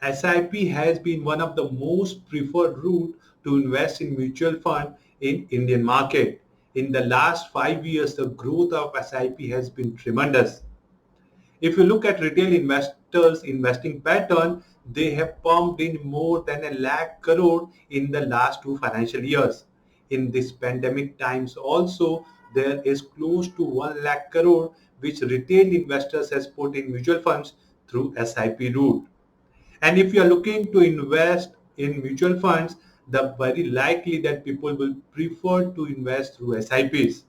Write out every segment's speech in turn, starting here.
SIP has been one of the most preferred route to invest in mutual fund in Indian market. In the last 5 years, the growth of SIP has been tremendous. If you look at retail investors' investing pattern, they have pumped in more than a lakh crore in the last 2 financial years. In this pandemic times also, there is close to 1 lakh crore which retail investors has put in mutual funds through SIP route. And if you are looking to invest in mutual funds, the very likely that people will prefer to invest through SIPs.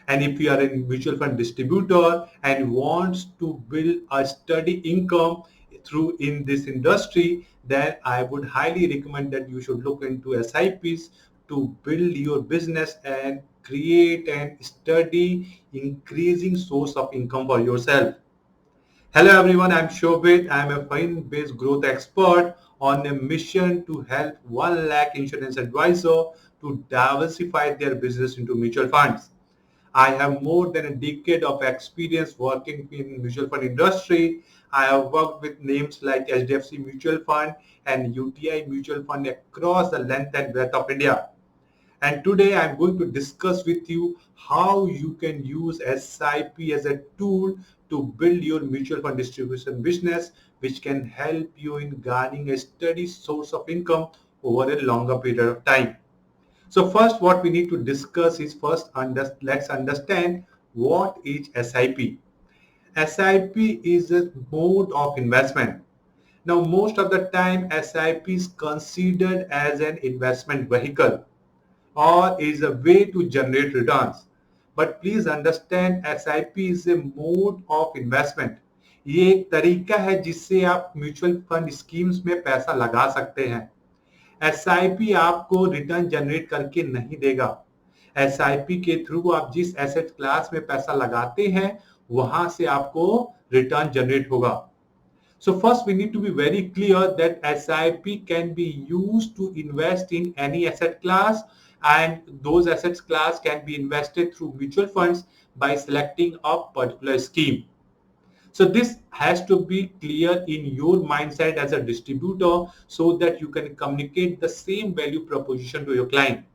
And if you are a mutual fund distributor and wants to build a steady income through in this industry, then I would highly recommend that you should look into SIPs to build your business and create a steady increasing source of income for yourself. Hello everyone, I'm Shobhit. I'm a fund-based growth expert on a mission to help 1 lakh insurance advisor to diversify their business into mutual funds. I have more than a decade of experience working in mutual fund industry. I have worked with names like HDFC Mutual Fund and UTI Mutual Fund across the length and breadth of India. And today I'm going to discuss with you how you can use SIP as a tool to build your mutual fund distribution business, which can help you in garnering a steady source of income over a longer period of time. So first, what we need to discuss is let's understand what is SIP. SIP is a mode of investment. Now, most of the time, SIP is considered as an investment vehicle or is a way to generate returns. But please understand, SIP is a mode of investment. ये एक तरीका है जिससे आप mutual fund schemes में पैसा लगा सकते हैं. एसआईपी आपको रिटर्न जनरेट करके नहीं देगा. एसआईपी के थ्रू आप जिस एसेट क्लास में पैसा लगाते हैं वहां से आपको रिटर्न जनरेट होगा. So first we need to be very clear that SIP can be used to invest in any asset class, and those assets class can be invested through mutual funds by selecting a particular scheme. So this has to be clear in your mindset as a distributor so that you can communicate the same value proposition to your client.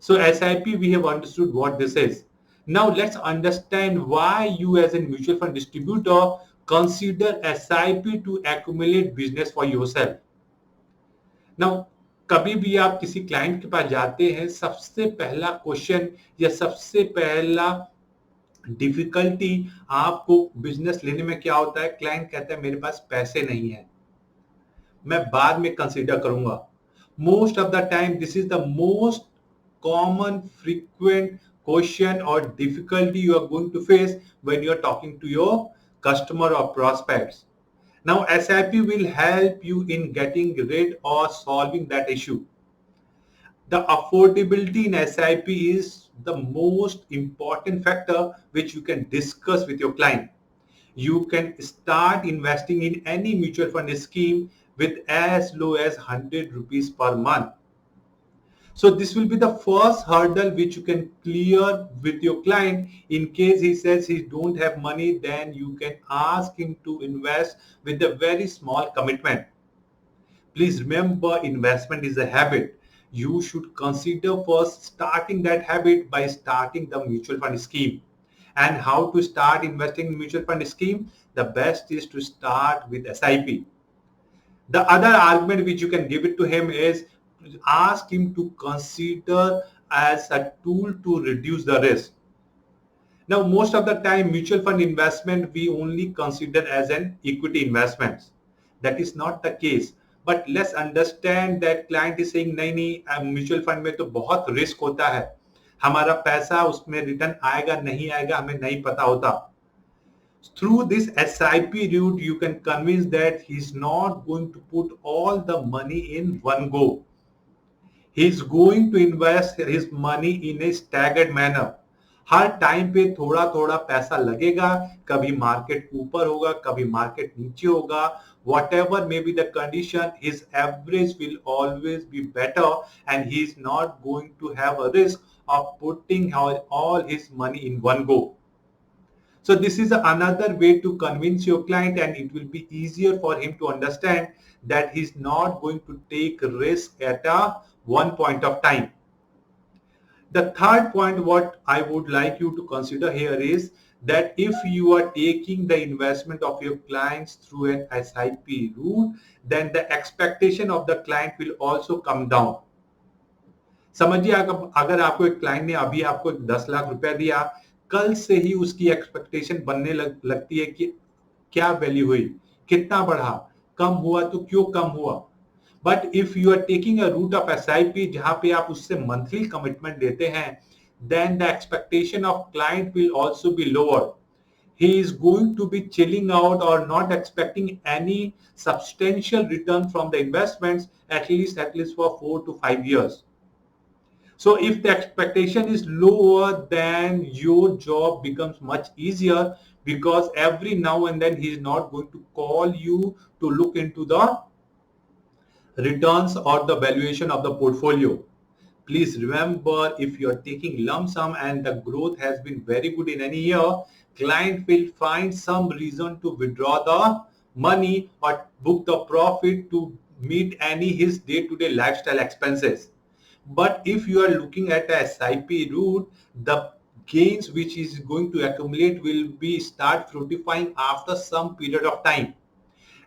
So SIP, we have understood what this is. Now let's understand why you as a mutual fund distributor consider SIP to accumulate business for yourself. Now, कभी भी आप किसी client के पास जाते हैं, सबसे पहला question या सबसे पहला डिफिकल्टी आपको बिजनेस लेने में क्या होता है? क्लाइंट कहता है मेरे पास पैसे नहीं है, मैं बाद में कंसीडर करूंगा. Most of the time this is the most common frequent question or difficulty you are going to face when you are talking to your customer or prospects. Now SIP will help you in getting rid or solving that issue. The affordability in SIP is the most important factor which you can discuss with your client. You can start investing in any mutual fund scheme with as low as 100 rupees per month. So this will be the first hurdle which you can clear with your client. In case he says he don't have money, then you can ask him to invest with a very small commitment. Please remember, investment is a habit. You should consider first starting that habit by starting the mutual fund scheme. And how to start investing in mutual fund scheme? The best is to start with SIP. The other argument which you can give it to him is ask him to consider as a tool to reduce the risk. Now, most of the time, mutual fund investment we only consider as an equity investment. That is not the case. But let's understand that client is saying नहीं mutual fund में तो बहुत risk होता है, हमारा पैसा उसमें return आएगा नहीं आएगा हमें नहीं पता होता. Through this SIP route, you can convince that he's not going to put all the money in one go. He's going to invest his money in a staggered manner. Her time पे थोड़ा थोड़ा पैसा लगेगा, कभी market ऊपर होगा, कभी market नीचे होगा. Whatever may be the condition, his average will always be better, and he is not going to have a risk of putting all his money in one go. So this is another way to convince your client, and it will be easier for him to understand that he's not going to take risk at a one point of time. The third point what I would like you to consider here is that if you are taking the investment of your clients through an SIP route, then the expectation of the client will also come down. समझिए अगर आपको एक client ने अभी आपको 10 लाख रुपया दिया, कल से ही उसकी एक्सपेक्टेशन बनने लगती है कि क्या वैल्यू हुई, कितना बढ़ा, कम हुआ तो क्यों कम हुआ. But if you are taking a route of SIP जहां पे आप उससे मंथली कमिटमेंट देते हैं, then the expectation of client will also be lower. He is going to be chilling out or not expecting any substantial return from the investments at least for 4 to 5 years. So if the expectation is lower, then your job becomes much easier, because every now and then he is not going to call you to look into the returns or the valuation of the portfolio. Please remember, if you are taking lump sum and the growth has been very good in any year, client will find some reason to withdraw the money or book the profit to meet any his day-to-day lifestyle expenses. But if you are looking at a SIP route, the gains which is going to accumulate will be start fructifying after some period of time.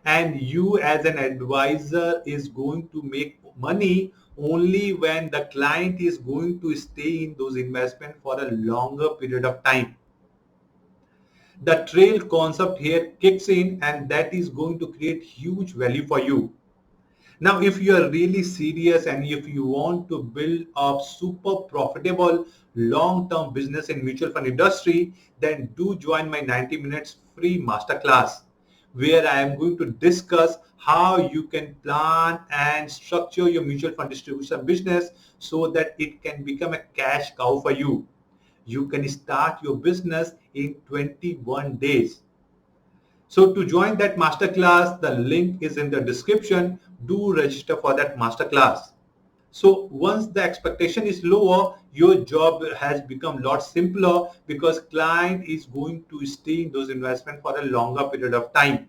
And you as an advisor is going to make money only when the client is going to stay in those investments for a longer period of time. The trail concept here kicks in, and that is going to create huge value for you. Now, if you are really serious and if you want to build a super profitable long-term business in mutual fund industry, then do join my 90 minutes free masterclass, where I am going to discuss how you can plan and structure your mutual fund distribution business so that it can become a cash cow for you. You can start your business in 21 days. So to join that masterclass, the link is in the description. Do register for that masterclass. So once the expectation is lower, your job has become a lot simpler, because client is going to stay in those investments for a longer period of time.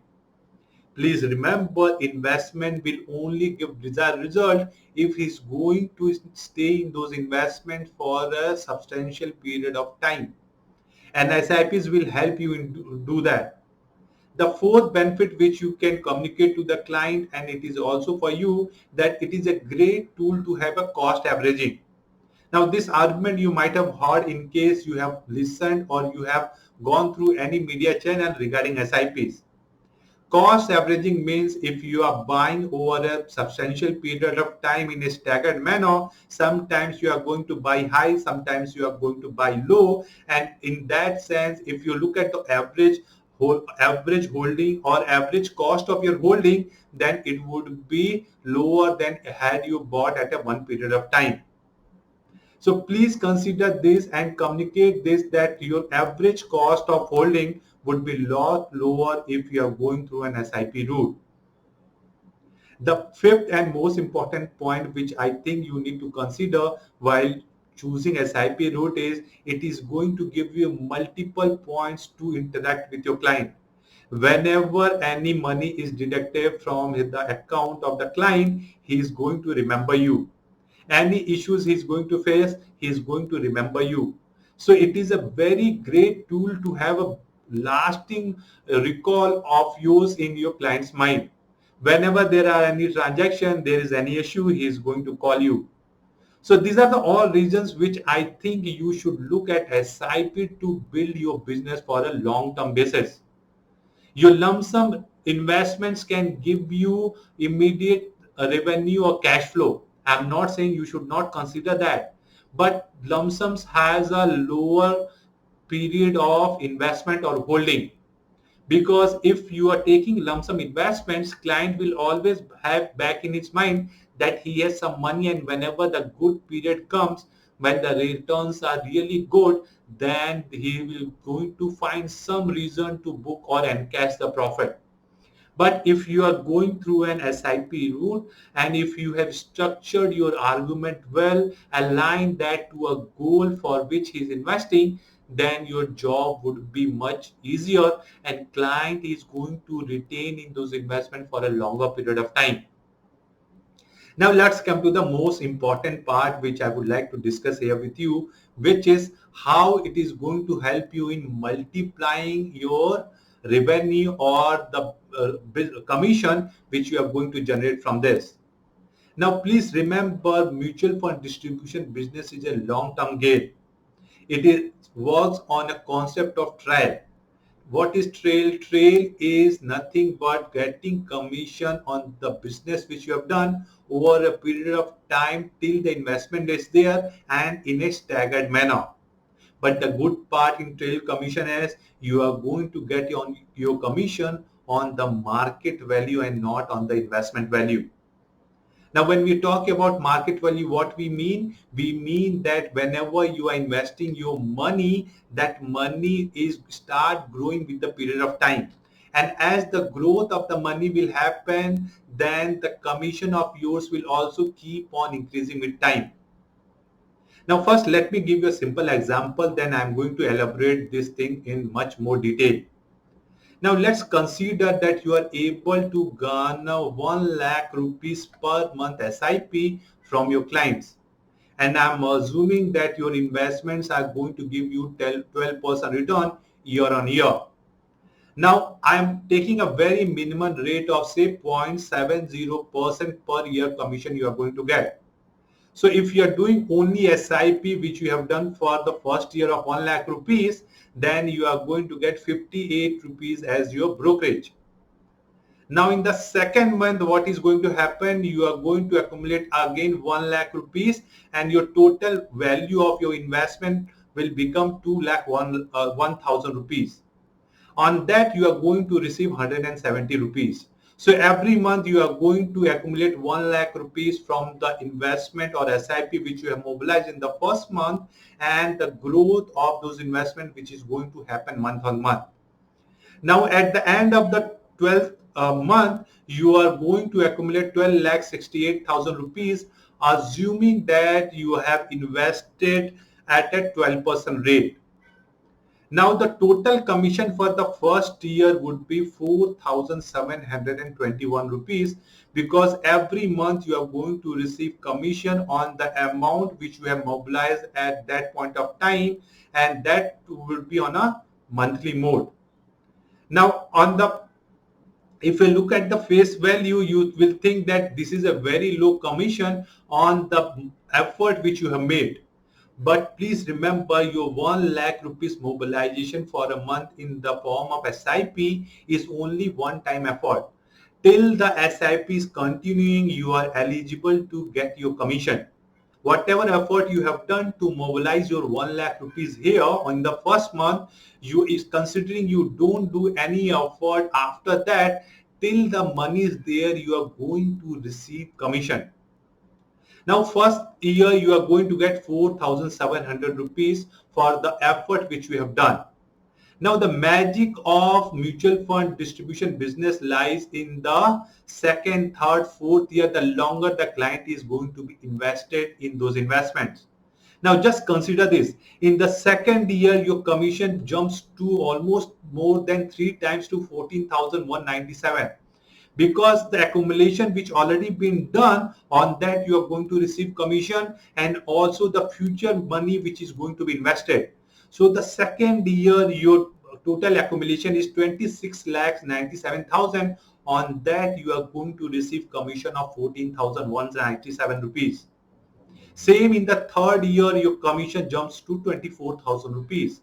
Please remember, investment will only give desired result if he's going to stay in those investments for a substantial period of time. And SIPs will help you in do that. The fourth benefit which you can communicate to the client, and it is also for you, that it is a great tool to have a cost averaging. Now this argument you might have heard in case you have listened or you have gone through any media channel regarding SIPs. Cost averaging means if you are buying over a substantial period of time in a staggered manner, sometimes you are going to buy high, sometimes you are going to buy low, and in that sense, if you look at the average holding or average cost of your holding, then it would be lower than had you bought at a one period of time. So please consider this and communicate this, that your average cost of holding would be a lot lower if you are going through an SIP route. The fifth and most important point which I think you need to consider while choosing SIP route is it is going to give you multiple points to interact with your client. Whenever any money is deducted from the account of the client, he is going to remember you. Any issues he is going to face, he is going to remember you. So it is a very great tool to have a lasting recall of yours in your client's mind. Whenever there are any transaction, there is any issue, he is going to call you. So these are the all reasons which I think you should look at SIP to build your business for a long-term basis. Your lump sum investments can give you immediate revenue or cash flow. I'm not saying you should not consider that, but lump sums has a lower period of investment or holding, because if you are taking lump sum investments, client will always have back in his mind that he has some money, and whenever the good period comes, when the returns are really good, then he will going to find some reason to book or encash the profit. But if you are going through an SIP route, and if you have structured your argument well, align that to a goal for which he is investing, then your job would be much easier and client is going to retain in those investments for a longer period of time. Now let's come to the most important part which I would like to discuss here with you, which is how it is going to help you in multiplying your revenue or the commission which you are going to generate from this. Now please remember, mutual fund distribution business is a long-term game. Works on a concept of trail. What is trail? Trail is nothing but getting commission on the business which you have done over a period of time till the investment is there and in a staggered manner. But the good part in trail commission is you are going to get your commission on the market value and not on the investment value. Now, when we talk about market value, what we mean? We mean that whenever you are investing your money, that money is start growing with the period of time. And as the growth of the money will happen, then the commission of yours will also keep on increasing with time. Now, first, let me give you a simple example. Then I'm going to elaborate this thing in much more detail. Now let's consider that you are able to garner 1 lakh rupees per month SIP from your clients. And I'm assuming that your investments are going to give you 12% return year on year. Now I'm taking a very minimum rate of say 0.70% per year commission you are going to get. So if you are doing only SIP, which you have done for the first year of 1 lakh rupees, then you are going to get 58 rupees as your brokerage. Now in the second month, what is going to happen? You are going to accumulate again 1 lakh rupees and your total value of your investment will become 1,000 rupees. On that, you are going to receive 170 rupees. So every month you are going to accumulate 1 lakh rupees from the investment or SIP which you have mobilized in the first month and the growth of those investments which is going to happen month on month. Now at the end of the 12th month, you are going to accumulate 12,68,000 rupees, assuming that you have invested at a 12% rate. Now the total commission for the first year would be 4,721 rupees because every month you are going to receive commission on the amount which you have mobilized at that point of time, and that will be on a monthly mode. Now if you look at the face value, you will think that this is a very low commission on the effort which you have made. But please remember, your 1 lakh rupees mobilization for a month in the form of SIP is only one-time effort. Till the SIP is continuing, you are eligible to get your commission. Whatever effort you have done to mobilize your 1 lakh rupees here on the first month, you is considering you don't do any effort after that, till the money is there, you are going to receive commission. Now first year you are going to get 4,700 rupees for the effort which we have done. Now the magic of mutual fund distribution business lies in the second, third, fourth year, the longer the client is going to be invested in those investments. Now just consider this. In the second year, your commission jumps to almost more than 3 times to 14,197. Because the accumulation which already been done, on that you are going to receive commission and also the future money which is going to be invested. So the second year your total accumulation is 26,97,000. On that you are going to receive commission of 14,197 rupees. Same in the third year, your commission jumps to 24,000 rupees.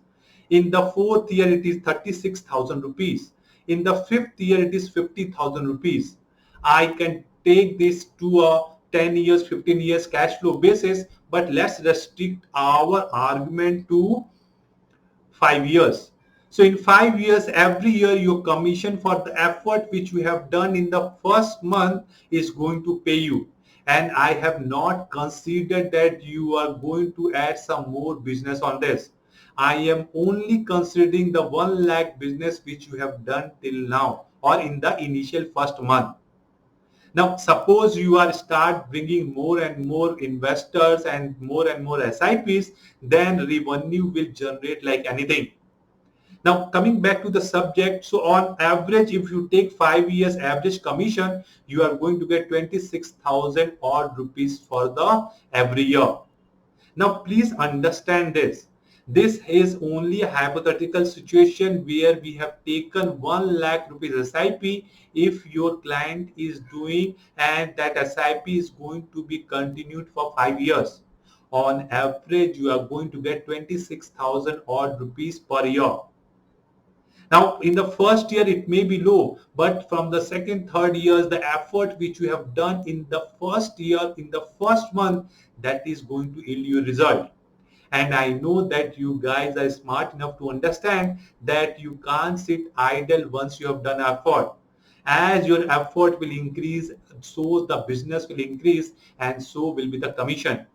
In the fourth year, it is 36,000 rupees. In the fifth year, it is 50,000 rupees. I can take this to a 10 years, 15 years cash flow basis, but let's restrict our argument to 5 years. So in 5 years, every year your commission for the effort which you have done in the first month is going to pay you. And I have not considered that you are going to add some more business on this. I am only considering the 1 lakh business which you have done till now or in the initial first month. Now, suppose you are start bringing more and more investors and more SIPs, then revenue will generate like anything. Now, coming back to the subject, so on average, if you take 5 years average commission, you are going to get 26,000 odd rupees for the every year. Now, please understand this. This is only a hypothetical situation where we have taken 1 lakh rupees SIP if your client is doing, and that SIP is going to be continued for 5 years. On average, you are going to get 26,000 odd rupees per year. Now, in the first year, it may be low, but from the second, third years, the effort which you have done in the first year, in the first month, that is going to yield you a result. And I know that you guys are smart enough to understand that you can't sit idle once you have done effort. As your effort will increase, so the business will increase, and so will be the commission.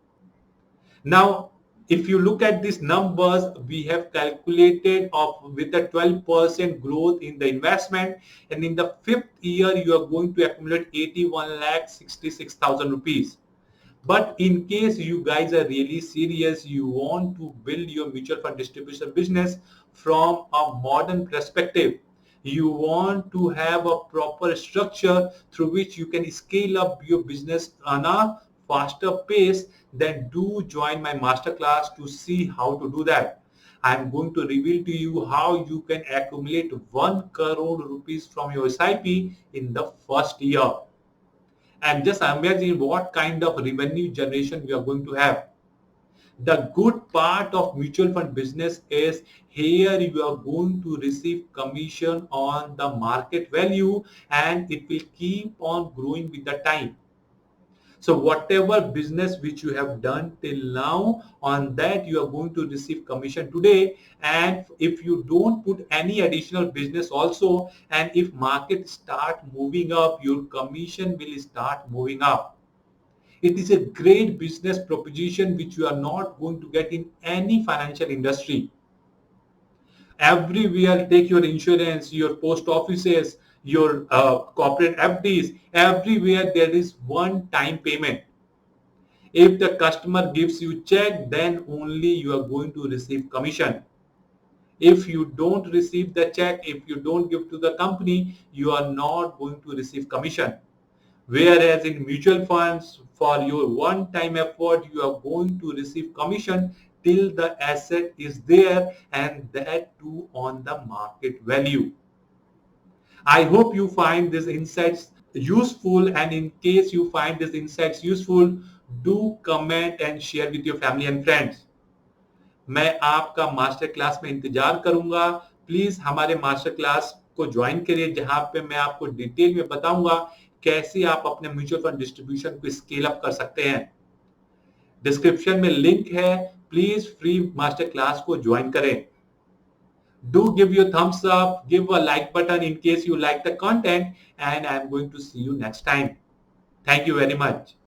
Now, if you look at these numbers, we have calculated with a 12% growth in the investment, and in the 5th year, you are going to accumulate 81,66,000 rupees. But in case you guys are really serious, you want to build your mutual fund distribution business from a modern perspective, you want to have a proper structure through which you can scale up your business on a faster pace, then do join my masterclass to see how to do that. I'm going to reveal to you how you can accumulate 1 crore rupees from your SIP in the first year. And just imagine what kind of revenue generation we are going to have. The good part of mutual fund business is here you are going to receive commission on the market value, and it will keep on growing with the time. So whatever business which you have done till now, on that you are going to receive commission today. And if you don't put any additional business also, and if market start moving up, your commission will start moving up. It is a great business proposition which you are not going to get in any financial industry. Everywhere, take your insurance, your post offices, your corporate FDs, everywhere there is one-time payment. If the customer gives you check, then only you are going to receive commission. If you don't receive the check, if you don't give to the company, you are not going to receive commission. Whereas in mutual funds, for your one-time effort, you are going to receive commission till the asset is there, and that too on the market value. I hope you find these insights useful, and in case you find these insights useful, do comment and share with your family and friends. मैं आपका master class में इंतजार करूंगा. Please हमारे master class को join करिए, जहां पे मैं आपको डिटेल में बताऊंगा कैसे आप अपने म्यूचुअल फंड डिस्ट्रीब्यूशन को स्केल अप कर सकते हैं. डिस्क्रिप्शन में लिंक है, प्लीज फ्री मास्टर क्लास को ज्वाइन करें. Do give your thumbs up, give a like button in case you like the content, and I'm going to see you next time. Thank you very much.